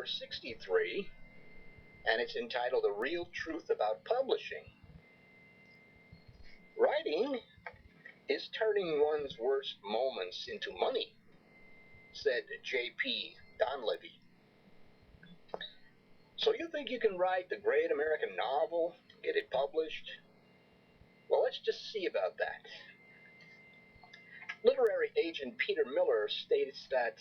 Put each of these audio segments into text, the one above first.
number 63, and it's entitled The Real Truth About Publishing. Writing is turning one's worst moments into money, said J.P. Donlevy. So you think you can write the great American novel, get it published? Well, let's just see about that. Literary agent Peter Miller states that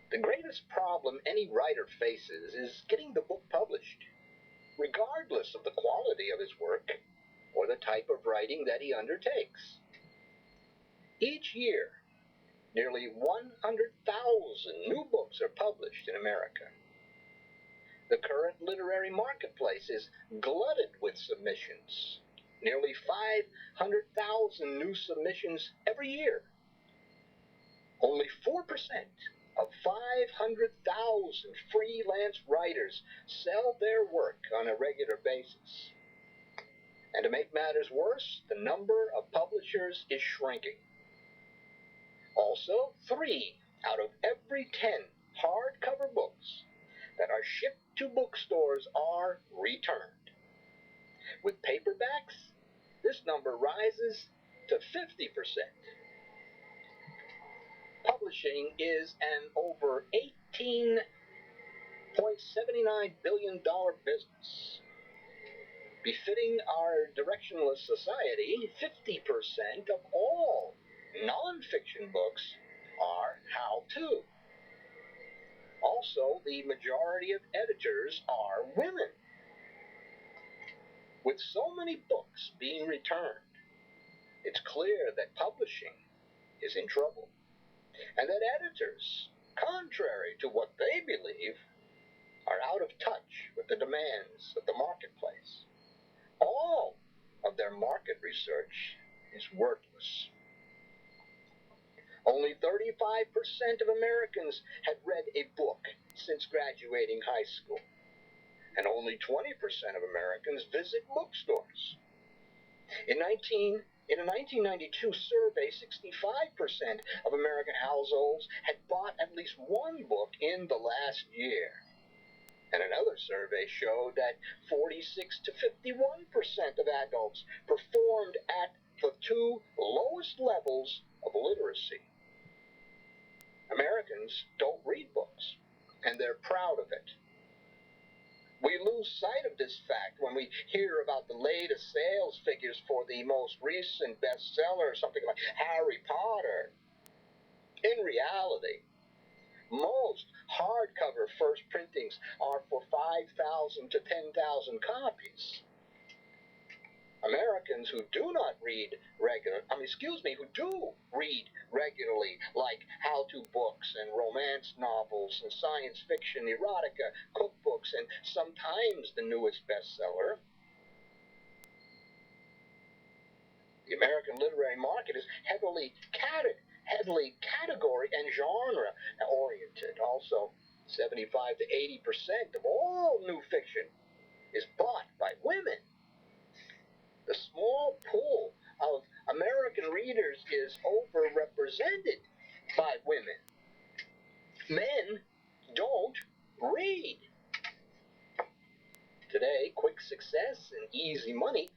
the greatest problem any writer faces is getting the book published, regardless of the quality of his work or the type of writing that he undertakes. Each year, nearly 100,000 new books are published in America. The current literary marketplace is glutted with submissions. Nearly 500,000 new submissions every year. Only 4% of 500,000 freelance writers sell their work on a regular basis. And to make matters worse, the number of publishers is shrinking. Also, 3 out of every 10 hardcover books that are shipped to bookstores are returned. With paperbacks, this number rises to 50%. Publishing is an over $18.79 billion business. Befitting our directionless society, 50% of all non-fiction books are how-to. Also, the majority of editors are women. With so many books being returned, it's clear that publishing is in trouble, and that editors, contrary to what they believe, are out of touch with the demands of the marketplace. All of their market research is worthless. Only 35% of Americans had read a book since graduating high school, and only 20% of Americans visit bookstores. In a 1992 survey, 65% of American households had bought at least one book in the last year. And another survey showed that 46 to 51% of adults performed at the 2 lowest levels of literacy. Americans don't read books, and they're proud of it. We lose sight of this fact when we hear about the latest sales figures for the most recent bestseller, something like Harry Potter. In reality, most hardcover first printings are for 5,000 to 10,000 copies. Americans who do read regularly, like how-to books and romance novels and science fiction, erotica, cookbooks, and sometimes the newest bestseller. The American literary market is heavily category and genre oriented. Also, 75 to 80% of all new fiction is bought by women. The small pool of American readers is overrepresented by women. Men don't read. Today, quick success and easy money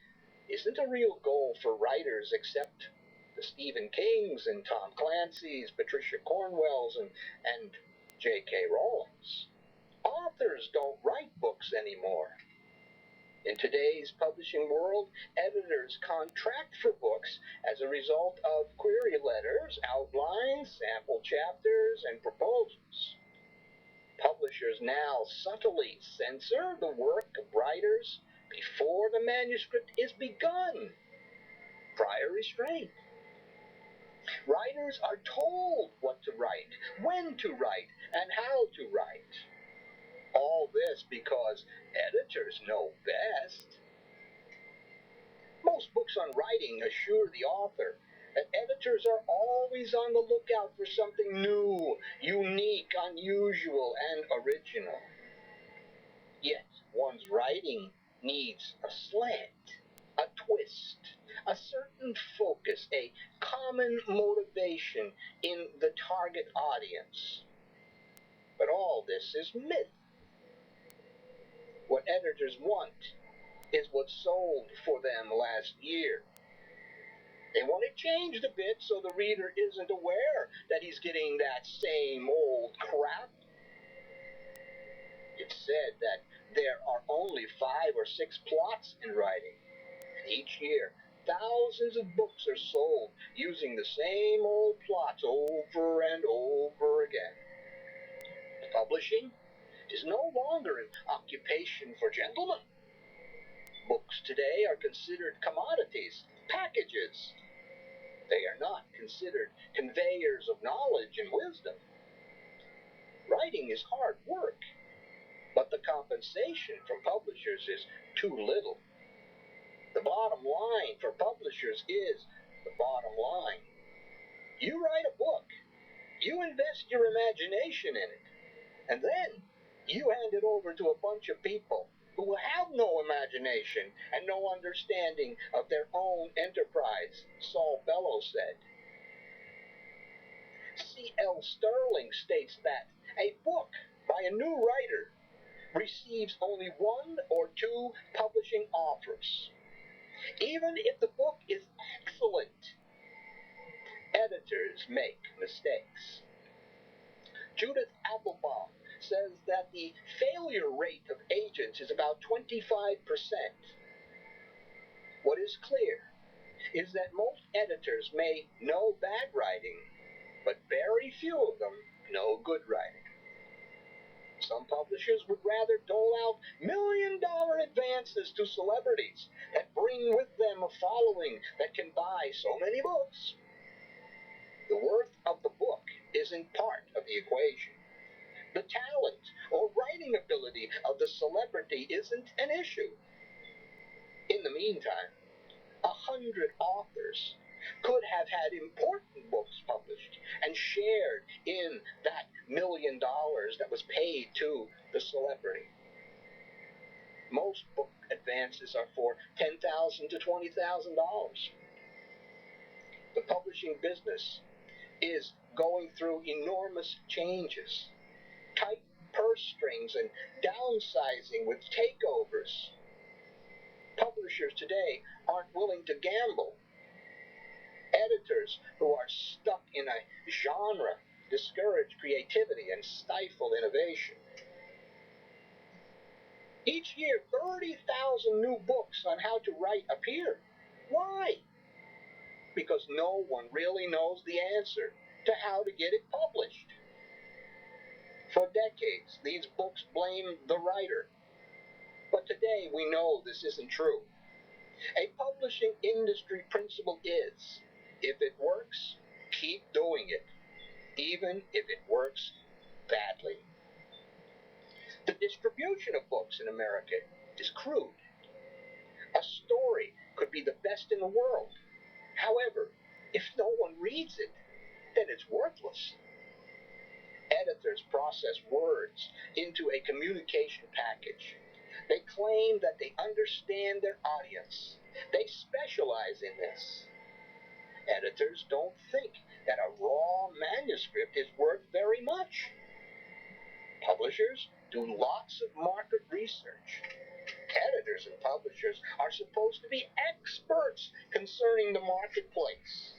isn't a real goal for writers except the Stephen Kings and Tom Clancy's, Patricia Cornwell's, and J.K. Rowling's. Authors don't write books anymore. In today's publishing world, editors contract for books as a result of query letters, outlines, sample chapters, and proposals. Publishers now subtly censor the work of writers before the manuscript is begun. Prior restraint. Writers are told what to write, when to write, and how to write. All this because editors know best. Most books on writing assure the author that editors are always on the lookout for something new, unique, unusual, and original. Yet one's writing needs a slant, a twist, a certain focus, a common motivation in the target audience. But all this is myth. What editors want is what sold for them last year. They want it changed a bit so the reader isn't aware that he's getting that same old crap. It's said that there are only 5 or 6 plots in writing, and each year thousands of books are sold using the same old plots over and over again. Publishing is no longer an occupation for gentlemen. Books today are considered commodities, packages. They are not considered conveyors of knowledge and wisdom. Writing is hard work, but the compensation from publishers is too little. The bottom line for publishers is the bottom line. You write a book, you invest your imagination in it, and then you hand it over to a bunch of people who have no imagination and no understanding of their own enterprise, Saul Bellow said. C.L. Sterling states that a book by a new writer receives only 1 or 2 publishing offers. Even if the book is excellent, editors make mistakes. Judith Applebaum says that the failure rate of agents is about 25%. What is clear is that most editors may know bad writing, but very few of them know good writing. Some publishers would rather dole out million-dollar advances to celebrities that bring with them a following that can buy so many books. The worth of the book isn't part of the equation. The talent or writing ability of the celebrity isn't an issue. In the meantime, 100 authors could have had important books published and shared in that $1 million that was paid to the celebrity. Most book advances are for $10,000 to $20,000. The publishing business is going through enormous changes. Tight purse strings and downsizing with takeovers. Publishers today aren't willing to gamble. Editors who are stuck in a genre discourage creativity and stifle innovation. Each year, 30,000 new books on how to write appear. Why? Because no one really knows the answer to how to get it published. For decades, these books blame the writer. But today we know this isn't true. A publishing industry principle is, if it works, keep doing it, even if it works badly. The distribution of books in America is crude. A story could be the best in the world. However, if no one reads it, then it's worthless. Editors process words into a communication package. They claim that they understand their audience. They specialize in this. Editors don't think that a raw manuscript is worth very much. Publishers do lots of market research. Editors and publishers are supposed to be experts concerning the marketplace.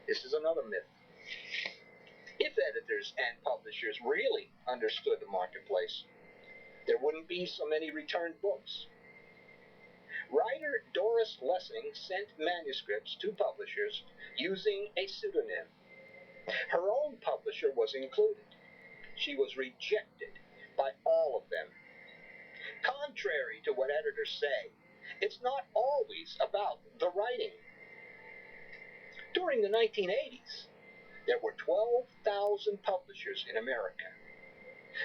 This is another myth. If editors and publishers really understood the marketplace, there wouldn't be so many returned books. Writer Doris Lessing sent manuscripts to publishers using a pseudonym. Her own publisher was included. She was rejected by all of them. Contrary to what editors say, it's not always about the writing. During the 1980s, there were 12,000 publishers in America.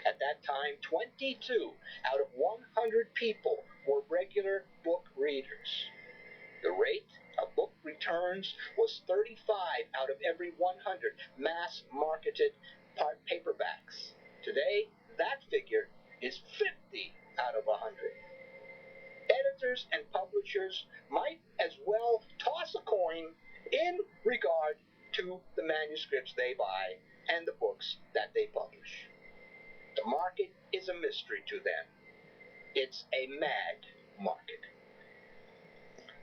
At that time, 22 out of 100 people were regular book readers. The rate of book returns was 35 out of every 100 mass-marketed paperbacks. Today, that figure is 50 out of 100. Editors and publishers might as well toss a coin in regard to the manuscripts they buy and the books that they publish. The market is is a mystery to them. It's a mad market.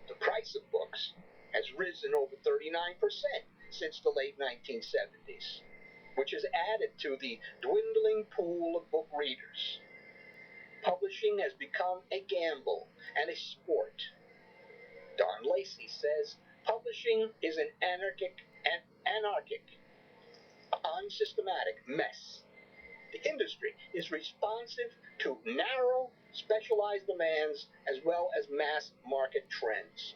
The price of books has risen over 39% since the late 1970s, which has added to the dwindling pool of book readers. Publishing has become a gamble and a sport. Don Lacey says publishing is an anarchic, unsystematic mess. The industry is responsive to narrow, specialized demands as well as mass market trends.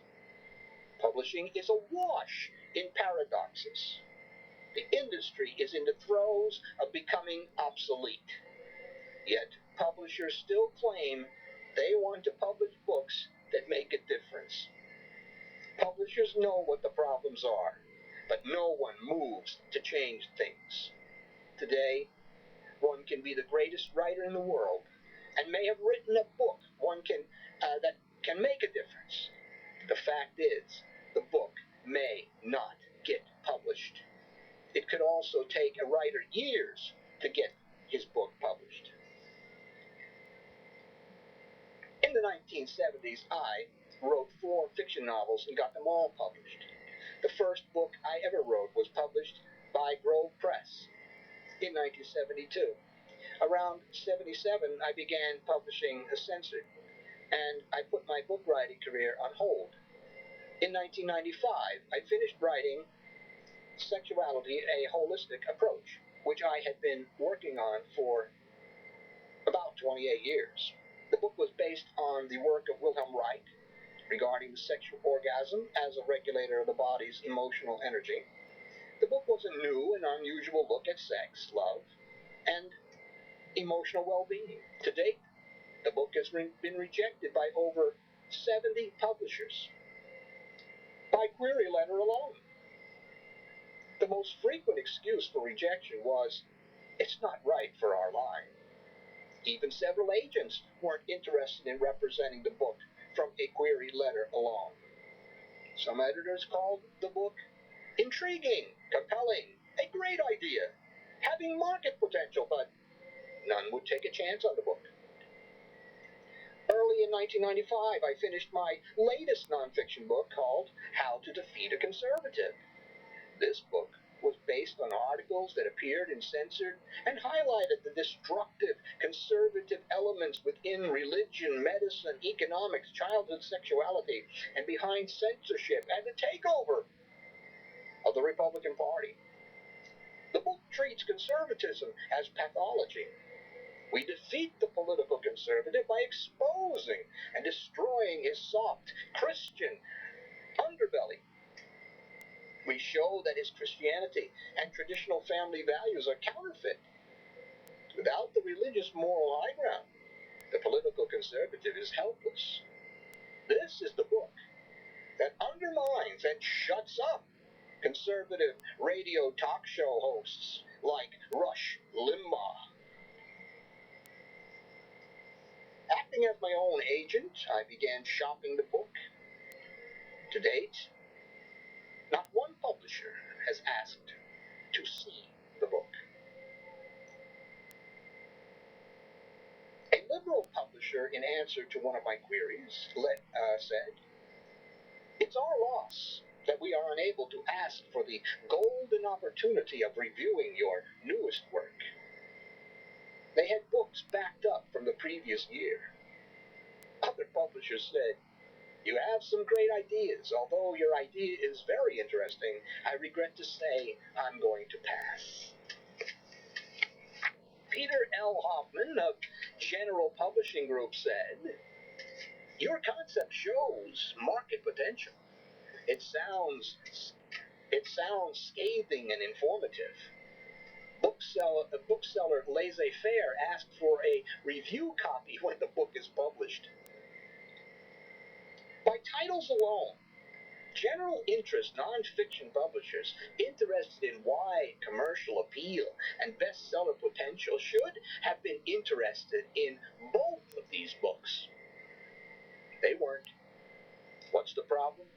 Publishing is awash in paradoxes. The industry is in the throes of becoming obsolete. Yet publishers still claim they want to publish books that make a difference. Publishers know what the problems are, but no one moves to change things. Today, one can be the greatest writer in the world and may have written a book that can make a difference. The fact is, the book may not get published. It could also take a writer years to get his book published. In the 1970s, I wrote 4 fiction novels and got them all published. The first book I ever wrote was published by Grove Press in 1972. Around 77, I began publishing Censored, and I put my book writing career on hold. In 1995, I finished writing Sexuality, a Holistic Approach, which I had been working on for about 28 years. The book was based on the work of Wilhelm Reich regarding the sexual orgasm as a regulator of the body's emotional energy. The book was a new and unusual look at sex, love, and emotional well-being. To date, the book has been rejected by over 70 publishers by query letter alone. The most frequent excuse for rejection was, "It's not right for our line." Even several agents weren't interested in representing the book from a query letter alone. Some editors called the book intriguing, compelling, a great idea, having market potential, but none would take a chance on the book. Early in 1995, I finished my latest nonfiction book called How to Defeat a Conservative. This book was based on articles that appeared in Censored and highlighted the destructive conservative elements within religion, medicine, economics, childhood sexuality, and behind censorship and the takeover of the Republican Party. The book treats conservatism as pathology. We defeat the political conservative by exposing and destroying his soft Christian underbelly. We show that his Christianity and traditional family values are counterfeit. Without the religious moral high ground, the political conservative is helpless. This is the book that undermines and shuts up conservative radio talk show hosts like Rush Limbaugh. Acting as my own agent, I began shopping the book. To date, not one publisher has asked to see the book. A liberal publisher, in answer to one of my queries, said, "It's our loss that we are unable to ask for the golden opportunity of reviewing your newest work." They had books backed up from the previous year. Other publishers said, "You have some great ideas. Although your idea is very interesting, I regret to say I'm going to pass." Peter L. Hoffman of General Publishing Group said, "Your concept shows market potential. It sounds scathing and informative. Bookseller laissez-faire asked for a review copy when the book is published." By titles alone, general interest nonfiction publishers interested in wide commercial appeal and bestseller potential should have been interested in both of these books. They weren't. What's the problem?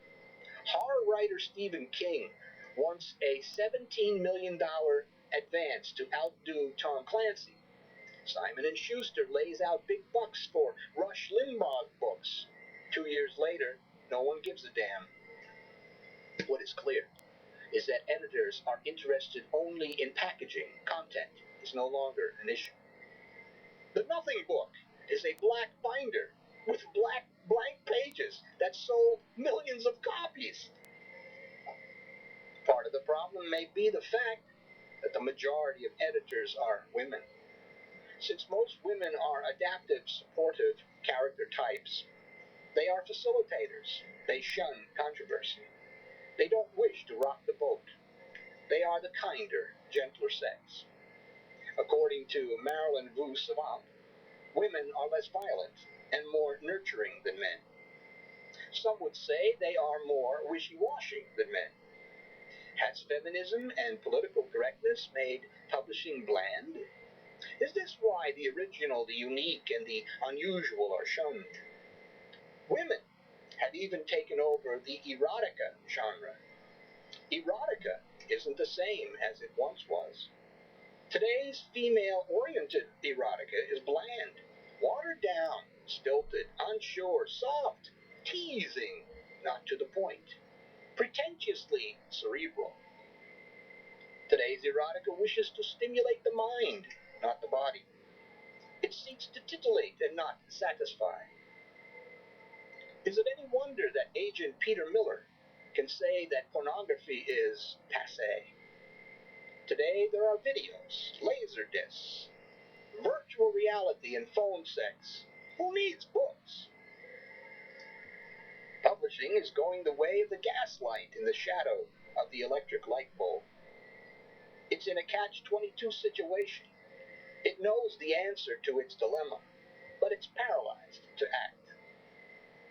Horror writer Stephen King wants a $17 million advance to outdo Tom Clancy. Simon & Schuster lays out big bucks for Rush Limbaugh's books. 2 years later, no one gives a damn. What is clear is that editors are interested only in packaging. Content is no longer an issue. The Nothing Book is a black binder with blank pages that sold millions of copies. Part of the problem may be the fact that the majority of editors are women. Since most women are adaptive, supportive character types, they are facilitators. They shun controversy. They don't wish to rock the boat. They are the kinder, gentler sex. According to Marilyn Vu Savant, women are less violent and more nurturing than men. Some would say they are more wishy-washy than men. Has feminism and political correctness made publishing bland? Is this why the original, the unique, and the unusual are shunned? Women have even taken over the erotica genre. Erotica isn't the same as it once was. Today's female-oriented erotica is bland, watered down, stilted, unsure, soft, teasing, not to the point, pretentiously cerebral. Today's erotica wishes to stimulate the mind, not the body. It seeks to titillate and not satisfy. Is it any wonder that Agent Peter Miller can say that pornography is passé? Today there are videos, laser discs, virtual reality, and phone sex. Who needs books? Publishing is going the way of the gaslight in the shadow of the electric light bulb. It's in a catch-22 situation. It knows the answer to its dilemma, but it's paralyzed to act.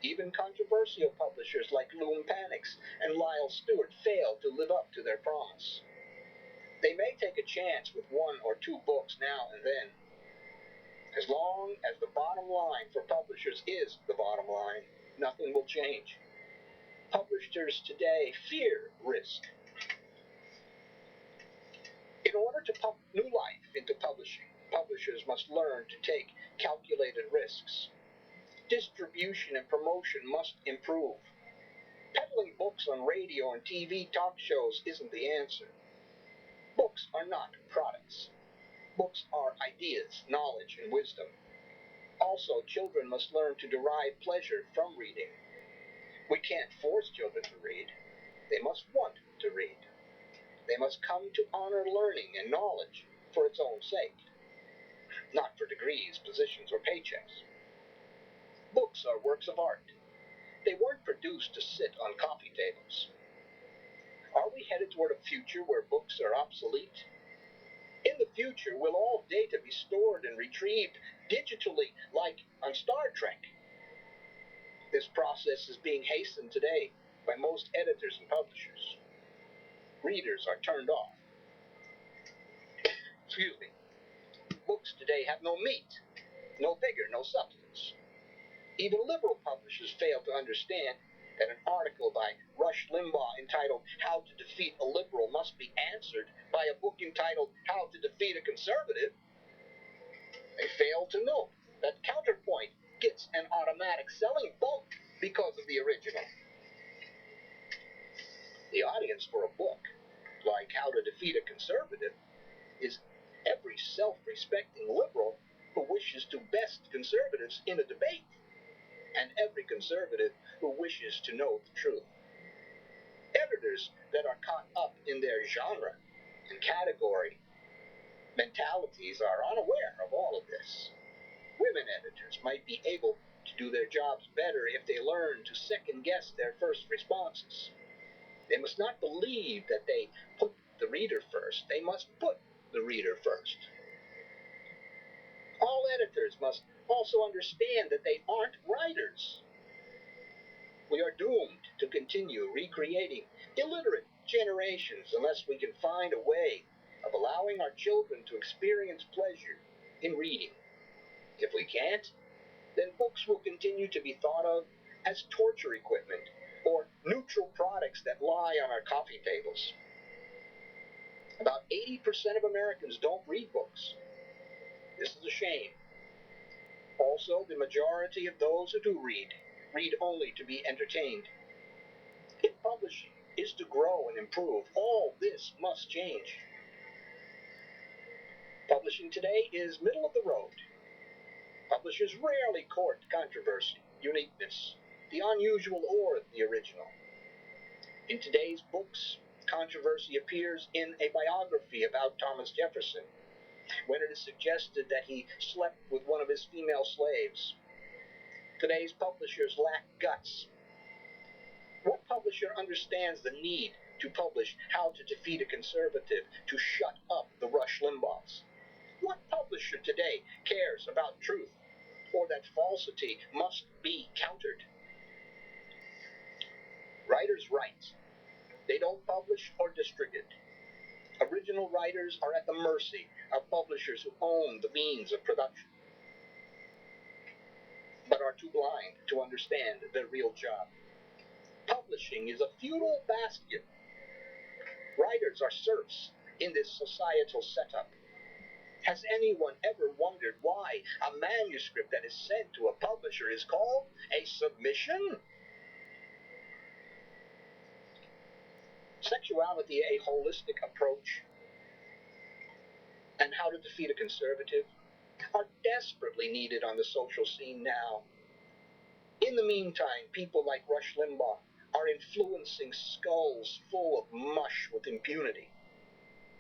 Even controversial publishers like Loom Panics and Lyle Stewart fail to live up to their promise. They may take a chance with 1 or 2 books now and then. As long as the bottom line for publishers is the bottom line, nothing will change. Publishers today fear risk. In order to pump new life into publishing, publishers must learn to take calculated risks. Distribution and promotion must improve. Peddling books on radio and TV talk shows isn't the answer. Books are not products. Books are ideas, knowledge, and wisdom. Also, children must learn to derive pleasure from reading. We can't force children to read. They must want to read. They must come to honor learning and knowledge for its own sake, not for degrees, positions, or paychecks. Books are works of art. They weren't produced to sit on coffee tables. Are we headed toward a future where books are obsolete? In the future, will all data be stored and retrieved digitally like on Star Trek? This process is being hastened today by most editors and publishers. Readers are turned off. Excuse me. Books today have no meat, no vigor, no substance. Even liberal publishers fail to understand that an article by Rush Limbaugh entitled How to Defeat a Liberal must be answered by a book entitled How to Defeat a Conservative. They fail to note that Counterpoint gets an automatic selling bump because of the original. The audience for a book like How to Defeat a Conservative is every self-respecting liberal who wishes to best conservatives in a debate, and every conservative who wishes to know the truth. Editors that are caught up in their genre and category mentalities are unaware of all of this. Women editors might be able to do their jobs better if they learn to second-guess their first responses. They must not believe that they put the reader first. They must put the reader first. All editors must also understand that they aren't writers. We are doomed to continue recreating illiterate generations unless we can find a way of allowing our children to experience pleasure in reading. If we can't, then books will continue to be thought of as torture equipment or neutral products that lie on our coffee tables. About 80% of Americans don't read books. This is a shame. Also, the majority of those who do read only to be entertained. If publishing is to grow and improve, all this must change. Publishing today is middle of the road. Publishers rarely court controversy, uniqueness, the unusual or the original. In today's books, controversy appears in a biography about Thomas Jefferson, when it is suggested that he slept with one of his female slaves. Today's publishers lack guts. What publisher understands the need to publish How to Defeat a Conservative to shut up the Rush Limbaughs? What publisher today cares about truth or that falsity must be countered? Writers write. They don't publish or distribute. Original writers are at the mercy of publishers who own the means of production, but are too blind to understand their real job. Publishing is a feudal bastion. Writers are serfs in this societal setup. Has anyone ever wondered why a manuscript that is sent to a publisher is called a submission? Sexuality, a holistic approach, and How to Defeat a Conservative are desperately needed on the social scene now. In the meantime, people like Rush Limbaugh are influencing skulls full of mush with impunity.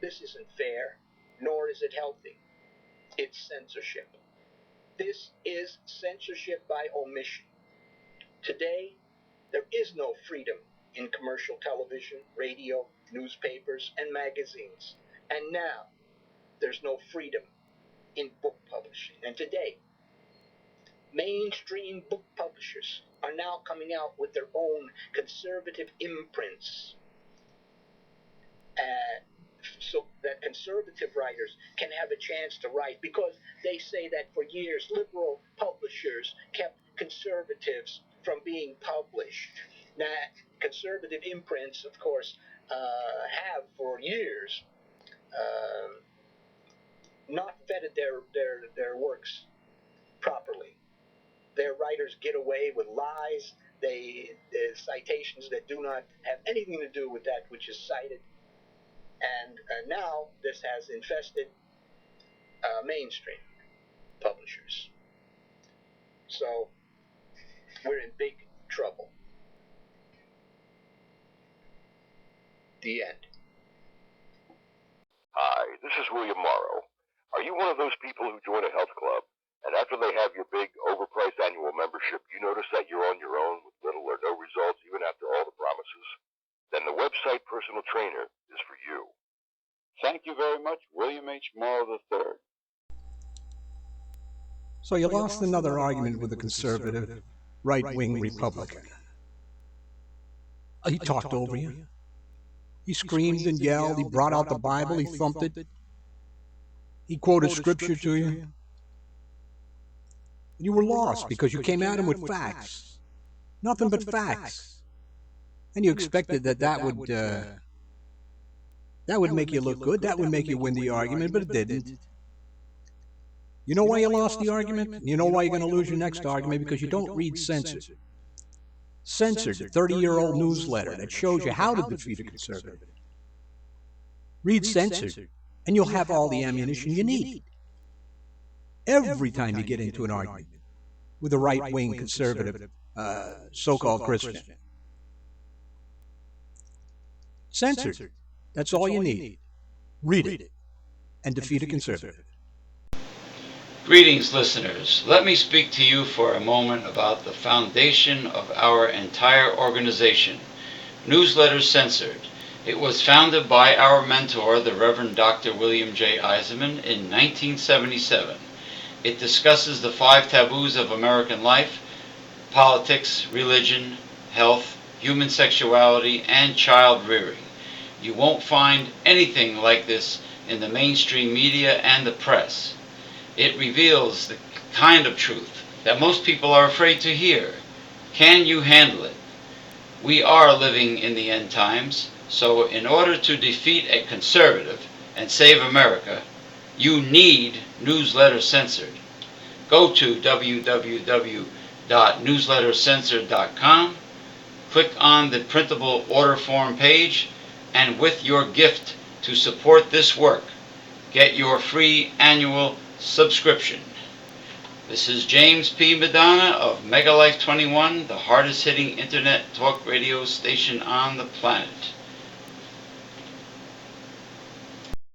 This isn't fair, nor is it healthy. It's censorship. This is censorship by omission. Today, there is no freedom in commercial television, radio, newspapers, and magazines. And now, there's no freedom in book publishing. And today, mainstream book publishers are now coming out with their own conservative imprints, so that conservative writers can have a chance to write, because they say that for years liberal publishers kept conservatives from being published. Now, conservative imprints, of course, have for years not vetted their works properly. Their writers get away with lies, citations that do not have anything to do with that which is cited. And now this has infested mainstream publishers. So we're in big trouble. The end. Hi, this is William Morrow. Are you one of those people who join a health club, and after they have your big, overpriced annual membership, you notice that you're on your own with little or no results even after all the promises? Then the website Personal Trainer is for you. Thank you very much, William H. Morrow III. So you lost another argument with a conservative, right-wing Republican. He talked over you. He screamed and yelled. He brought out the Bible. He thumped it. He quoted scripture to you. You were lost because you came at him with facts. Nothing but facts. And you expected that would make you look good. That would make you win the argument, but it didn't. You know why you lost the argument? You know why you're going to lose your next argument? Because you don't read Censored. Censored, the 30-year-old newsletter that shows you how to defeat a conservative. Read Censored, and you'll have all the ammunition you need. Every time you get into an argument with a right-wing conservative, so-called Christian. Censored, that's all you need. Read it, and defeat a conservative. Greetings, listeners. Let me speak to you for a moment about the foundation of our entire organization, Newsletters Censored. It was founded by our mentor, the Reverend Dr. William J. Eisenman, in 1977. It discusses the 5 taboos of American life: politics, religion, health, human sexuality, and child rearing. You won't find anything like this in the mainstream media and the press. It reveals the kind of truth that most people are afraid to hear. Can you handle it? We are living in the end times, so in order to defeat a conservative and save America, You need Newsletter Censored. Go to www.newslettercensored.com, click on the printable order form page, and with your gift to support this work, get your free annual subscription. This is James P. Madonna of Megalife 21, the hardest hitting internet talk radio station on the planet.